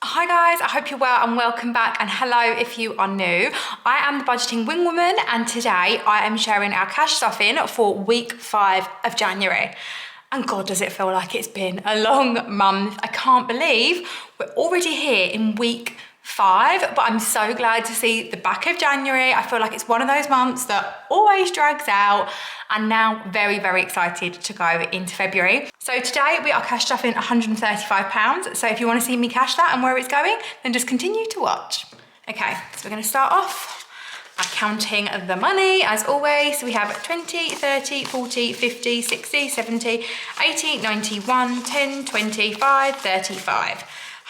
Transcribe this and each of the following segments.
Hi guys, I hope you're well and welcome back, and hello if you are new. I am the budgeting wing woman, and today I am sharing our cash stuff in for week 5 of January. And God, does it feel like it's been a long month. I can't believe we're already here in week 5, but I'm so glad to see the back of January. I feel like it's one of those months that always drags out, and now very, very excited to go into February. So today we are cash stuffing £135. So if you want to see me cash that and where it's going, then just continue to watch. Okay, so we're going to start off by counting the money as always. So we have 20, 30, 40, 50, 60, 70, 80, 91, 10, 25, 35.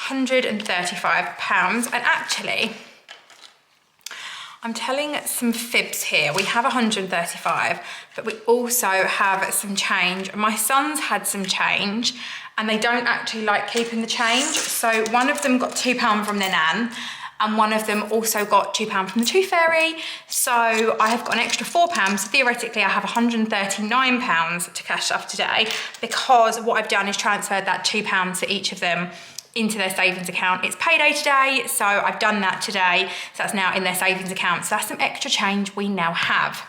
£135. And actually, I'm telling some fibs here. We have 135, but we also have some change. My sons had some change and they don't actually like keeping the change. So one of them got £2 from their nan, and one of them also got £2 from the Tooth Fairy. So I have got an extra £4. So theoretically I have £139 to cash off today, because what I've done is transferred that £2 to each of them into their savings account. It's payday today, so I've done that today. So that's now in their savings account. So that's some extra change we now have.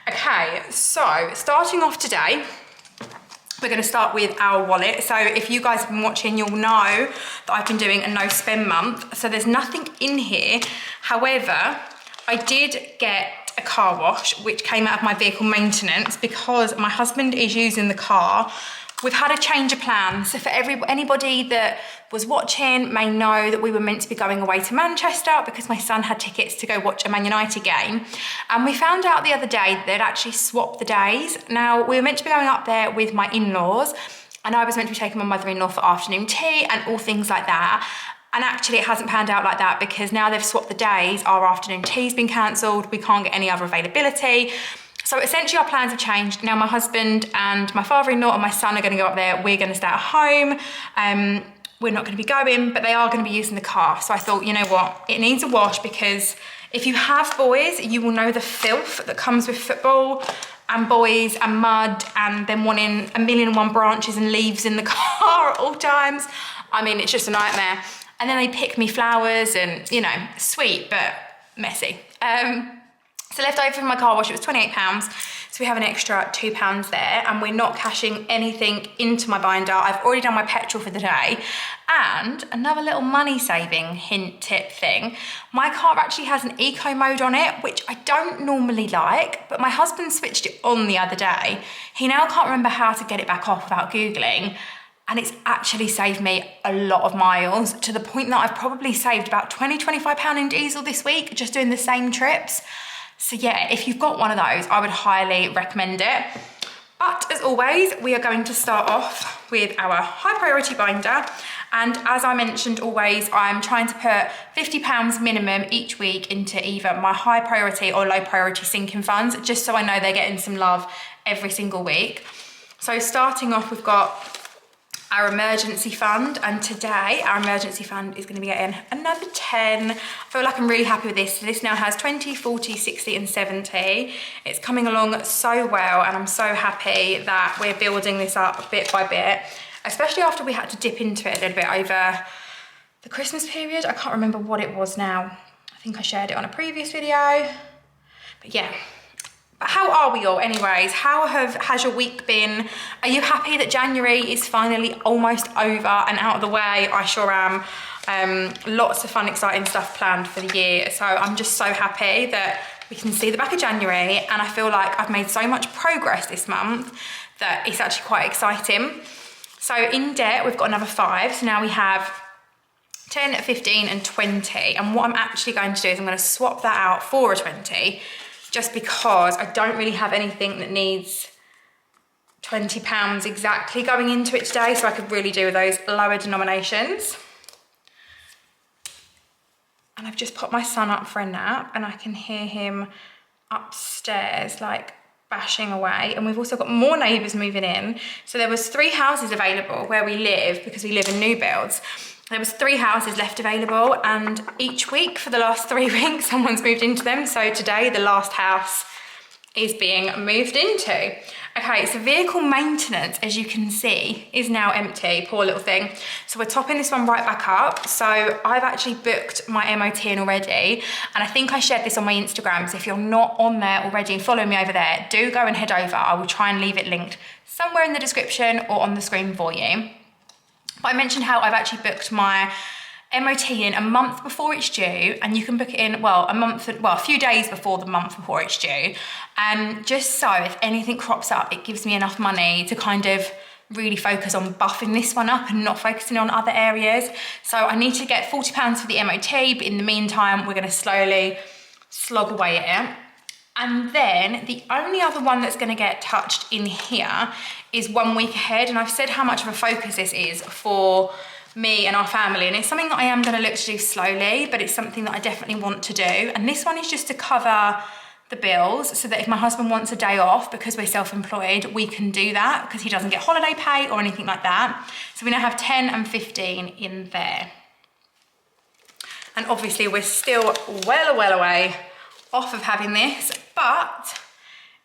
Okay, so starting off today, we're going to start with our wallet. So if you guys have been watching, you'll know that I've been doing a no spend month. So there's nothing in here. However, I did get a car wash, which came out of my vehicle maintenance because my husband is using the car. We've had a change of plans. So for anybody that was watching may know that we were meant to be going away to Manchester because my son had tickets to go watch a Man United game. And we found out the other day that they'd actually swapped the days. Now, we were meant to be going up there with my in-laws, and I was meant to be taking my mother-in-law for afternoon tea and all things like that. And actually it hasn't panned out like that, because now they've swapped the days. Our afternoon tea's been cancelled. We can't get any other availability. So essentially our plans have changed. Now my husband and my father-in-law and my son are going to go up there. We're going to stay at home. We're not going to be going, but they are going to be using the car. So I thought, you know what, it needs a wash, because if you have boys, you will know the filth that comes with football and boys and mud, and them wanting 1,000,001 branches and leaves in the car at all times. I mean, it's just a nightmare. And then they pick me flowers and, you know, sweet, but messy. So left over from my car wash, it was £28. So we have an extra £2 there, and we're not cashing anything into my binder. I've already done my petrol for the day. And another little money saving hint tip thing, my car actually has an eco mode on it, which I don't normally like, but my husband switched it on the other day. He now can't remember how to get it back off without Googling. And it's actually saved me a lot of miles, to the point that I've probably saved about £20–25 in diesel this week just doing the same trips. So yeah, if you've got one of those, I would highly recommend it. But as always, we are going to start off with our high priority binder. And as I mentioned always, I'm trying to put £50 minimum each week into either my high priority or low priority sinking funds, just so I know they're getting some love every single week. So starting off, we've got our emergency fund, and today our emergency fund is going to be getting another 10. I feel like I'm really happy with this. So this now has 20, 40, 60 and 70. It's coming along so well, and I'm so happy that we're building this up bit by bit, especially after we had to dip into it a little bit over the Christmas period. I can't remember what it was now. I think I shared it on a previous video, but yeah. But how are we all anyways? How has your week been? Are you happy that January is finally almost over and out of the way? I sure am. Lots of fun, exciting stuff planned for the year. So I'm just so happy that we can see the back of January, and I feel like I've made so much progress this month that it's actually quite exciting. So in debt, we've got another 5. So now we have 10, 15 and 20. And what I'm actually going to do is I'm going to swap that out for a 20, just because I don't really have anything that needs £20 exactly going into it today, so I could really do with those lower denominations. And I've just popped my son up for a nap, and I can hear him upstairs like bashing away. And we've also got more neighbours moving in. So there was 3 houses available where we live, because we live in new builds. There was 3 houses left available, and each week for the last 3 weeks, someone's moved into them. So today, the last house is being moved into. Okay, so vehicle maintenance, as you can see, is now empty, poor little thing. So we're topping this one right back up. So I've actually booked my MOT in already, and I think I shared this on my Instagram, so if you're not on there already and following me over there, do go and head over. I will try and leave it linked somewhere in the description or on the screen for you. But I mentioned how I've actually booked my MOT in a month before it's due, and you can book it in, a few days before the month before it's due. Just so if anything crops up, it gives me enough money to kind of really focus on buffing this one up and not focusing on other areas. So I need to get £40 for the MOT, but in the meantime, we're gonna slowly slog away at it. And then the only other one that's gonna get touched in here is 1 week ahead. And I've said how much of a focus this is for me and our family, and it's something that I am going to look to do slowly, but it's something that I definitely want to do. And this one is just to cover the bills, so that if my husband wants a day off because we're self-employed, we can do that because he doesn't get holiday pay or anything like that. So we now have 10 and 15 in there. And obviously we're still well away off of having this, but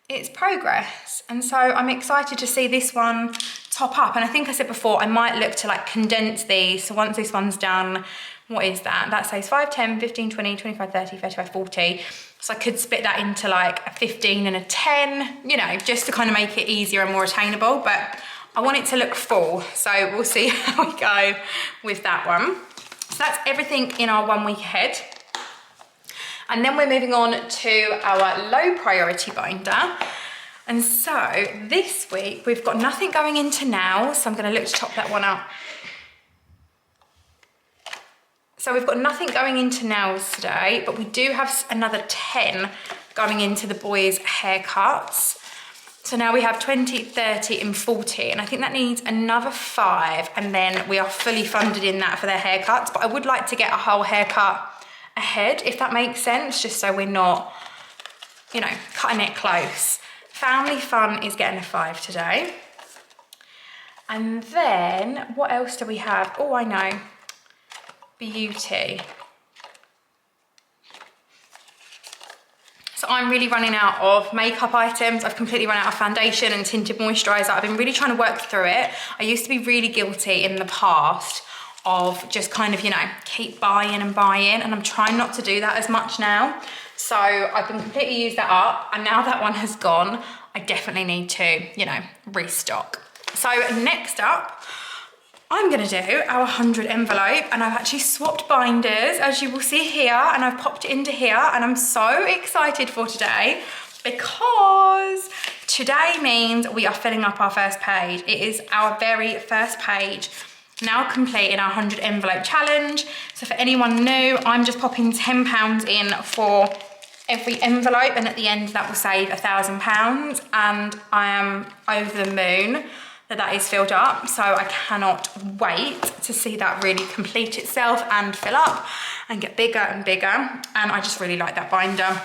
it's progress. And so I'm excited to see this one top up. And I think I said before, I might look to like condense these. So once this one's done, what is that? That says 5, 10, 15, 20, 25, 30, 35, 40. So I could split that into like a 15 and a 10, you know, just to kind of make it easier and more attainable. But I want it to look full. So we'll see how we go with that one. So that's everything in our 1 week ahead. And then we're moving on to our low priority binder. And so this week we've got nothing going into now, so I'm going to look to top that one up. So we've got nothing going into nails today, but we do have another 10 going into the boys' haircuts. So now we have 20, 30 and 40, and I think that needs another 5, and then we are fully funded in that for their haircuts. But I would like to get a whole haircut ahead, if that makes sense, just so we're not, you know, cutting it close. Family Fun is getting a 5 today. And then what else do we have? Oh, I know, Beauty. So I'm really running out of makeup items. I've completely run out of foundation and tinted moisturiser. I've been really trying to work through it. I used to be really guilty in the past of just kind of, you know, keep buying, and I'm trying not to do that as much now. So I've been completely used that up, and now that one has gone, I definitely need to, you know, restock. So next up, I'm gonna do our 100 envelope, and I've actually swapped binders, as you will see here, and I've popped it into here, and I'm so excited for today because today means we are filling up our first page. It is our very first page, now complete in our 100 envelope challenge. So for anyone new, I'm just popping £10 in for every envelope, and at the end that will save £1,000, and I am over the moon that is filled up. So I cannot wait to see that really complete itself and fill up and get bigger and bigger. And I just really like that binder.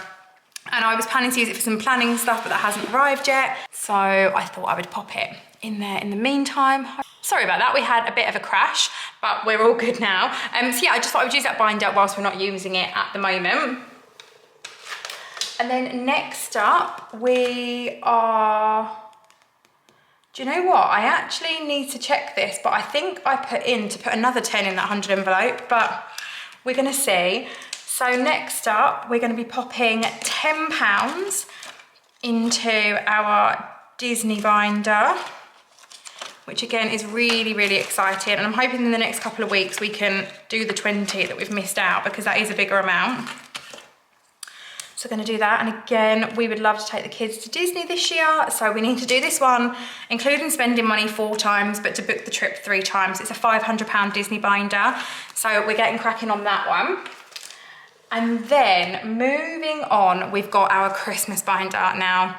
And I was planning to use it for some planning stuff, but that hasn't arrived yet. So I thought I would pop it in there in the meantime. Sorry about that, we had a bit of a crash, but we're all good now. So yeah, I just thought I would use that binder whilst we're not using it at the moment. And then next up, we are, do you know what? I actually need to check this, but I think I put another 10 in that 100 envelope, but we're gonna see. So next up, we're gonna be popping £10 into our Disney binder, which again is really, really exciting. And I'm hoping in the next couple of weeks we can do the 20 that we've missed out, because that is a bigger amount. So we're gonna do that. And again, we would love to take the kids to Disney this year. So we need to do this one, including spending money 4 times, but to book the trip 3 times. It's a £500 Disney binder. So we're getting cracking on that one. And then moving on, we've got our Christmas binder. Now,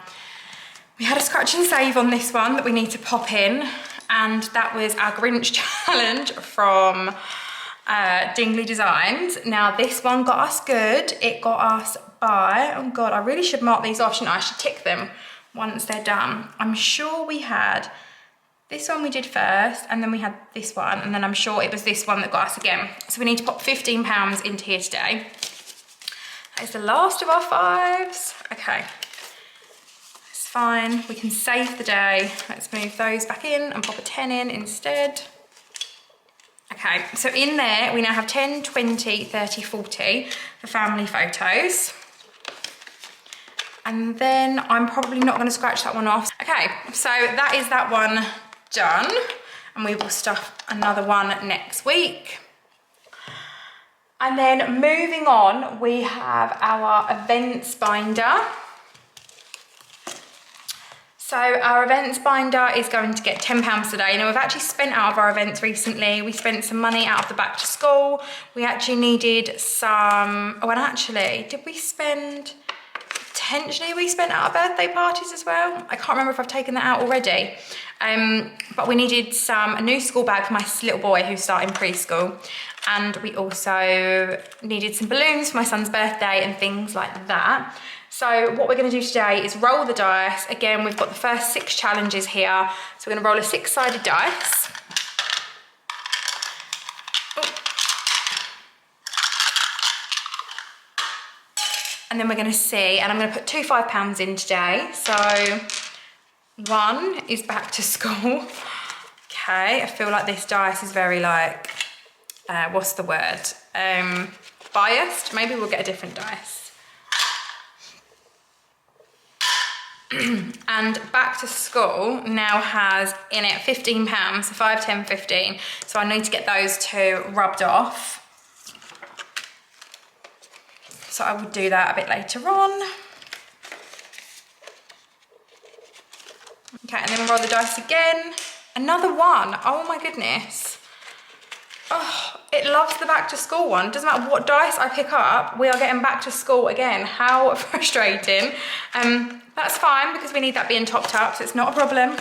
we had a scratch and save on this one that we need to pop in, and that was our Grinch challenge from Dingley Designs. Now this one got us good. It got us by, oh God, I really should mark these off, shouldn't I? I should tick them once they're done. I'm sure we had this one we did first, and then we had this one, and then I'm sure it was this one that got us again. So we need to pop £15 into here today. That is the last of our 5s. Okay. fine. We can save the day. Let's move those back in and pop a 10 in instead. Okay, so in there, we now have 10, 20, 30, 40 for family photos. And then I'm probably not gonna scratch that one off. Okay, so that is that one done. And we will stuff another one next week. And then moving on, we have our events binder. So our events binder is going to get £10 today. Now we've actually spent out of our events recently. We spent some money out of the back to school. We actually needed some, oh, and actually, did we spend, potentially we spent out of birthday parties as well? I can't remember if I've taken that out already. But we needed a new school bag for my little boy who's starting preschool. And we also needed some balloons for my son's birthday and things like that. So what we're gonna do today is roll the dice. Again, we've got the first 6 challenges here. So we're gonna roll a 6-sided dice. Oh. And then we're gonna see, and I'm gonna put 2 £5 in today. So 1 is back to school. Okay, I feel like this dice is very like, what's the word? Biased. Maybe we'll get a different dice. And back to school now has in it £15, so 5, 10, 15. So I need to get those 2 rubbed off. So I will do that a bit later on. Okay, and then we'll roll the dice again. Another 1, oh my goodness. Oh, it loves the back to school one. Doesn't matter what dice I pick up, we are getting back to school again. How frustrating. That's fine because we need that being topped up, so it's not a problem.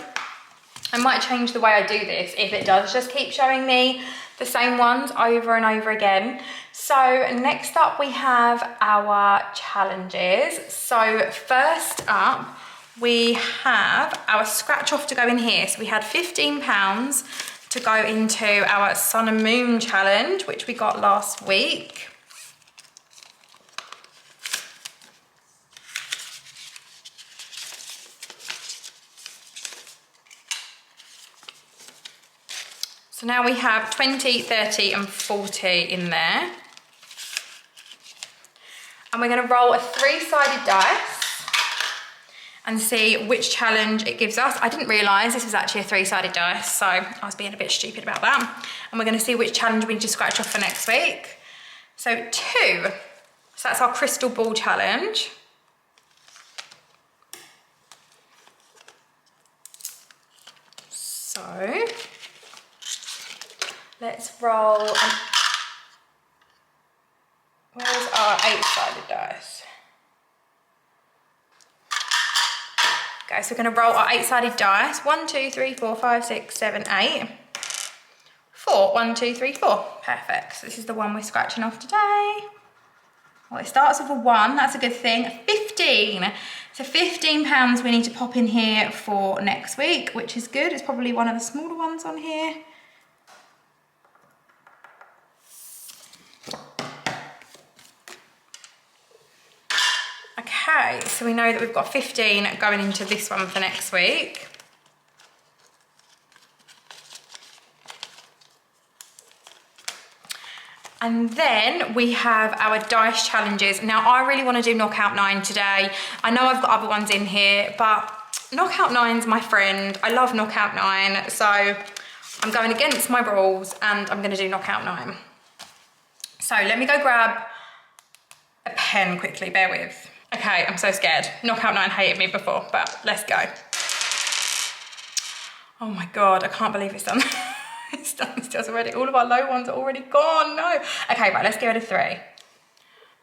I might change the way I do this if it does just keep showing me the same ones over and over again. So next up we have our challenges. So first up, we have our scratch off to go in here. So we had £15 to go into our sun and moon challenge, which we got last week. So now we have 20, 30 and 40 in there. And we're gonna roll a 3-sided dice and see which challenge it gives us. I didn't realise this was actually a 3-sided dice, so I was being a bit stupid about that. And we're gonna see which challenge we need to scratch off for next week. So 2, so that's our crystal ball challenge. So, let's roll, where's our 8-sided dice? Okay, so we're gonna roll our 8-sided dice. 1, 2, 3, 4, 5, 6, 7, 8. 4, 1, 2, 3, 4. Perfect, so this is the one we're scratching off today. Well, it starts with a 1, that's a good thing. 15, so £15 we need to pop in here for next week, which is good. It's probably one of the smaller ones on here. Okay, so we know that we've got 15 going into this one for next week. And then we have our dice challenges. Now I really want to do knockout 9 today. I know I've got other ones in here, but knockout 9's my friend. I love knockout 9, so I'm going against my rules and I'm going to do knockout 9. So let me go grab a pen quickly, bear with. Okay, I'm so scared. Knockout 9 hated me before, but let's go. Oh my God, I can't believe it's done. It's done still already. All of our low ones are already gone, no. Okay, right, let's get rid of 3.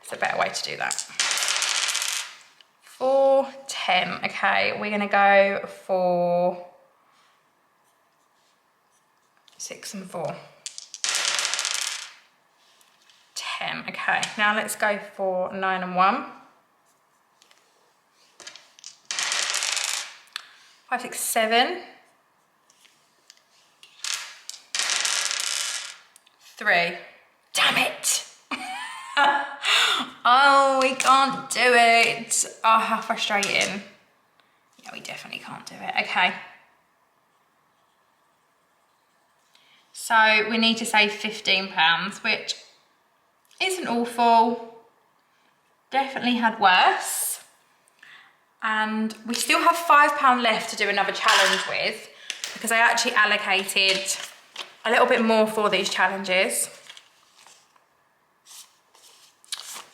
It's a better way to do that. 4, 10, okay, we're gonna go for 6 and 4. 10, okay, now let's go for 9 and 1. 5, 6, 7. 3. Damn it! Oh, we can't do it. Oh, how frustrating. Yeah, we definitely can't do it. Okay. So we need to save £15, which isn't awful. Definitely had worse. And we still have £5 left to do another challenge with, because I actually allocated a little bit more for these challenges.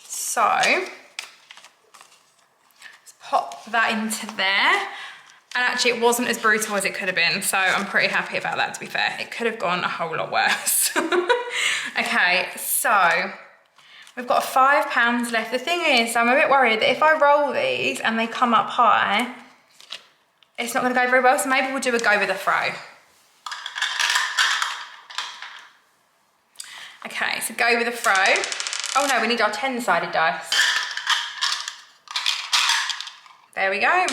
So let's pop that into there. And actually it wasn't as brutal as it could have been, so I'm pretty happy about that, to be fair. It could have gone a whole lot worse. Okay, so we've got £5 left. The thing is, I'm a bit worried that if I roll these and they come up high, it's not gonna go very well, so maybe we'll do a go with a throw. Okay, so go with a throw. Oh no, we need our 10-sided dice. There we go.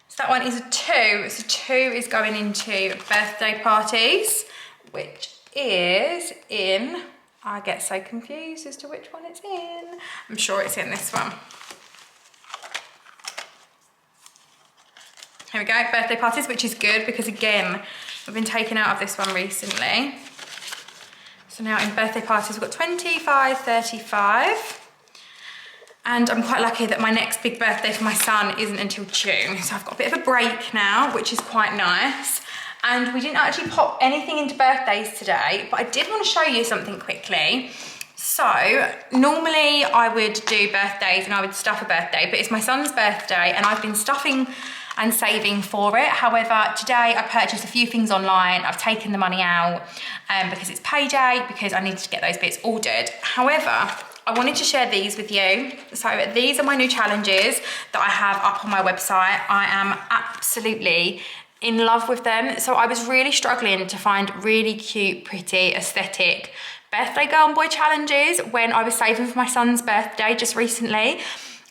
So that one is a 2. So 2 is going into birthday parties, which is in, I get so confused as to which one it's in. I'm sure it's in this one. Here we go, birthday parties, which is good because again, we've been taken out of this one recently. So now in birthday parties, we've got 25, 35. And I'm quite lucky that my next big birthday for my son isn't until June. So I've got a bit of a break now, which is quite nice. And we didn't actually pop anything into birthdays today, but I did want to show you something quickly. So normally I would do birthdays and I would stuff a birthday, but it's my son's birthday and I've been stuffing and saving for it. However, today I purchased a few things online. I've taken the money out because it's payday, because I needed to get those bits ordered. However, I wanted to share these with you. So these are my new challenges that I have up on my website. I am absolutely in love with them. So I was really struggling to find really cute, pretty, aesthetic birthday girl and boy challenges when I was saving for my son's birthday just recently.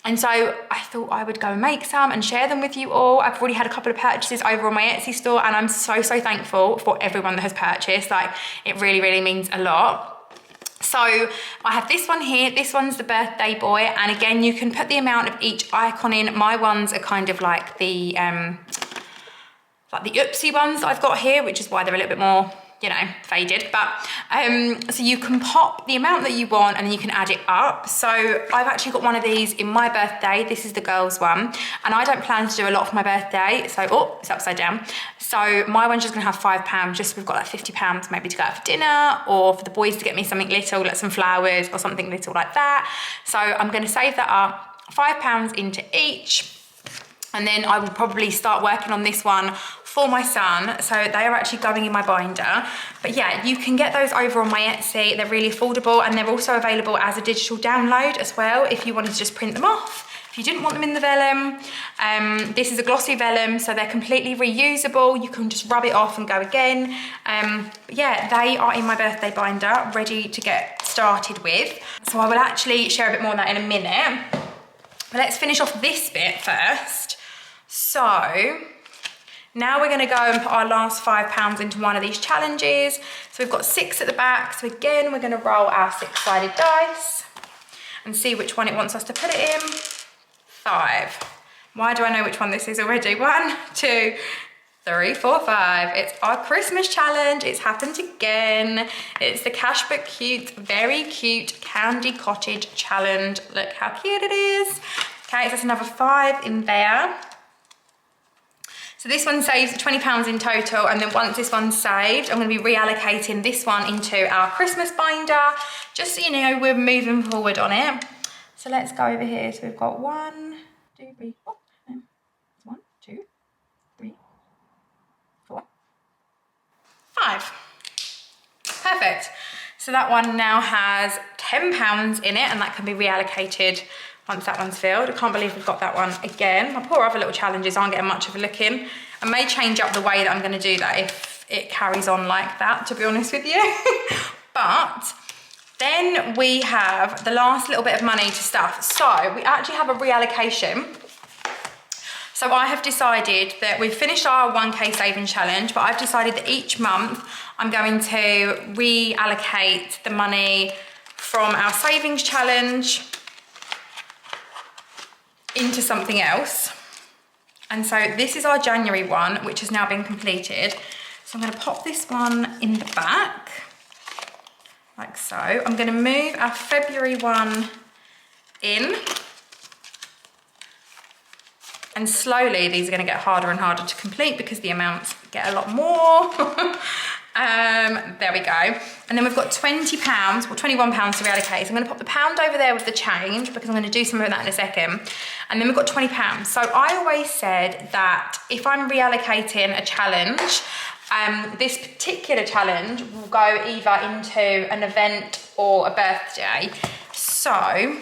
And so I thought I would go and make some and share them with you all. I've already had a couple of purchases over on my Etsy store and I'm so thankful for everyone that has purchased. Like, it really, really means a lot. So I have this one here. This one's the birthday boy. And again, you can put the amount of each icon in. My ones are kind of like the oopsie ones that I've got here, which is why they're a little bit more, you know, faded. But so you can pop the amount that you want and then you can add it up. So I've actually got one of these in my birthday. This is the girls one. And I don't plan to do a lot for my birthday. So, oh, it's upside down. So my one's just gonna have £5, just we've got like £50 maybe to go out for dinner, or for the boys to get me something little, like some flowers or something little like that. So I'm gonna save that up, £5 into each. And then I will probably start working on this one for my son. So they are actually going in my binder. But yeah, you can get those over on my Etsy. They're really affordable and they're also available as a digital download as well if you wanted to just print them off. If you didn't want them in the vellum, this is a glossy vellum, so they're completely reusable. You can just rub it off and go again. But yeah, they are in my birthday binder, ready to get started with. So I will actually share a bit more on that in a minute. But let's finish off this bit first. So now we're gonna go and put our last £5 into one of these challenges. So we've got 6 at the back. So again, we're gonna roll our 6-sided dice and see which one it wants us to put it in. 5. Why do I know which one this is already? 1, 2, 3, 4, 5. It's our Christmas challenge. It's happened again. It's the Cashbook Cute, very cute Candy Cottage challenge. Look how cute it is. Okay, so that's another 5 in there. So this one saves £20 in total, and then once this one's saved, I'm going to be reallocating this one into our Christmas binder, just so you know we're moving forward on it. So let's go over here. So we've got 1, 2, 3, 4. 1, 2, 3, 4, 5. Perfect. So that one now has £10 in it, and that can be reallocated once that one's filled. I can't believe we've got that one again. My poor other little challenges aren't getting much of a look in. I may change up the way that I'm going to do that if it carries on like that, to be honest with you. But then we have the last little bit of money to stuff. So we actually have a reallocation. So I have decided that we've finished our 1K saving challenge, but I've decided that each month I'm going to reallocate the money from our savings challenge into something else. And so this is our January one, which has now been completed. So I'm going to pop this one in the back, like so. I'm going to move our February one in. And slowly these are going to get harder and harder to complete because the amounts get a lot more. There we go. And then we've got £20, well £21 to reallocate. So I'm going to pop the pound over there with the change because I'm going to do some of that in a second. And then we've got £20. So I always said that if I'm reallocating a challenge, this particular challenge will go either into an event or a birthday. So I'm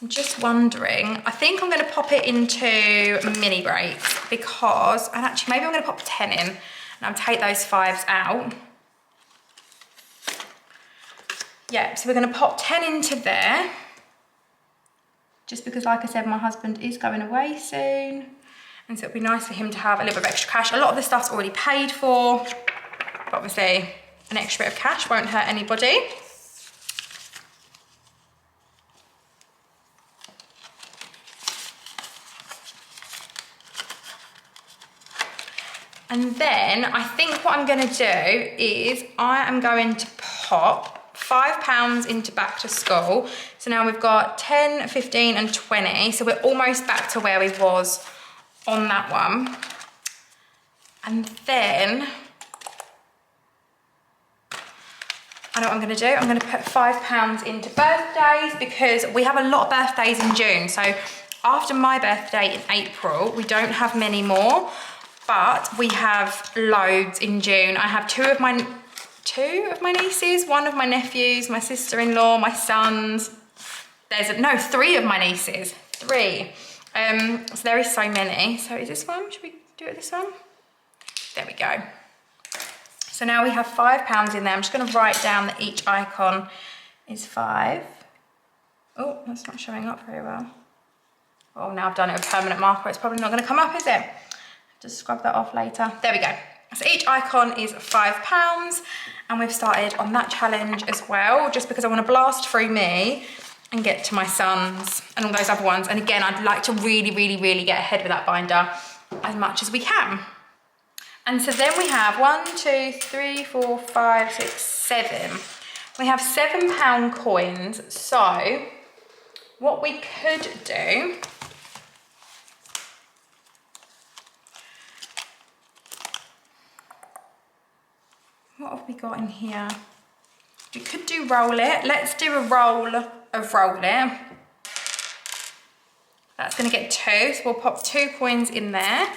just wondering, I think I'm going to pop it into mini breaks because, and actually maybe I'm going to pop 10 in and I'll take those 5s out. Yeah, so we're going to pop 10 into there. Just because, like I said, my husband is going away soon. And so it'd be nice for him to have a little bit of extra cash. A lot of the stuff's already paid for. But obviously, an extra bit of cash won't hurt anybody. And then I think what I'm going to do is I am going to pop £5 into back to school. So now we've got 10, 15 and 20. So we're almost back to where we was on that one. And then I know what I'm going to do. I'm going to put £5 into birthdays because we have a lot of birthdays in June. So after my birthday in April, we don't have many more. But we have loads in June. I have two of my nieces, one of my nephews, my sister-in-law, my sons. Three of my nieces, 3. So there is so many. So is this one? Should we do it this one? There we go. So now we have £5 in there. I'm just going to write down that each icon is 5. Oh, that's not showing up very well. Oh, now I've done it with permanent marker. It's probably not going to come up, is it? Just scrub that off later. There we go. So each icon is £5 and we've started on that challenge as well, just because I want to blast through me and get to my sons and all those other ones. And again, I'd like to really, really, really get ahead with that binder as much as we can. And so then we have 1, 2, 3, 4, 5, 6, 7. We have £7 coins. So what we could do, what have we got in here? We could do roll it. Let's do a roll of roll it. That's going to get 2, so we'll pop 2 coins in there.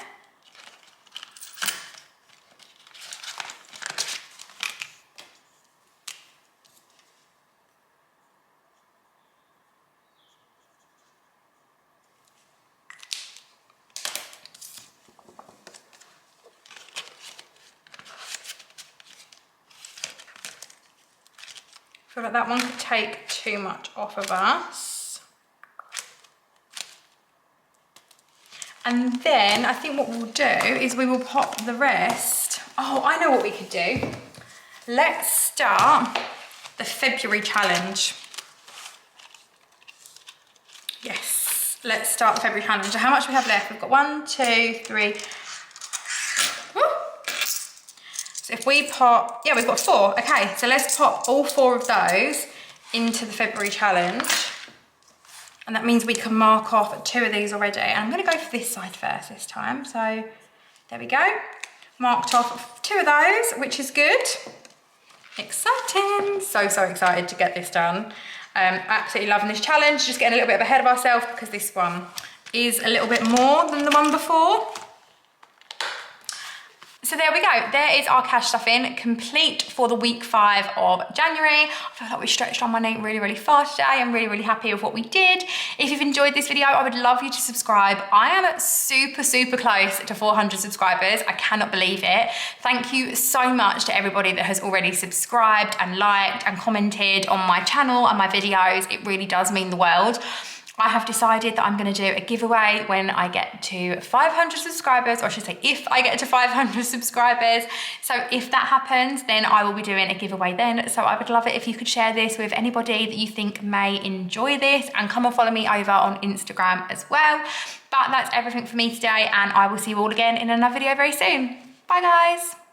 I feel like that one could take too much off of us. And then I think what we'll do is we will pop the rest. Oh, I know what we could do. Let's start the February challenge. Yes, let's start the February challenge. So how much we have left? We've got 1, 2, 3. So if we pop, yeah, we've got 4. Okay, so let's pop all 4 of those into the February challenge. And that means we can mark off 2 of these already. And I'm gonna go for this side first this time. So there we go. Marked off 2 of those, which is good. Exciting. So excited to get this done. Absolutely loving this challenge. Just getting a little bit ahead of ourselves because this one is a little bit more than the one before. So there we go, there is our cash stuffing complete for the week 5 of January. I feel like we stretched on my name really, really far today. I'm really, really happy with what we did. If you've enjoyed this video, I would love you to subscribe. I am super, super close to 400 subscribers. I cannot believe it. Thank you so much to everybody that has already subscribed and liked and commented on my channel and my videos. It really does mean the world. I have decided that I'm going to do a giveaway when I get to 500 subscribers, or I should say if I get to 500 subscribers. So if that happens, then I will be doing a giveaway then. So I would love it if you could share this with anybody that you think may enjoy this, and come and follow me over on Instagram as well. But that's everything for me today, and I will see you all again in another video very soon. Bye guys.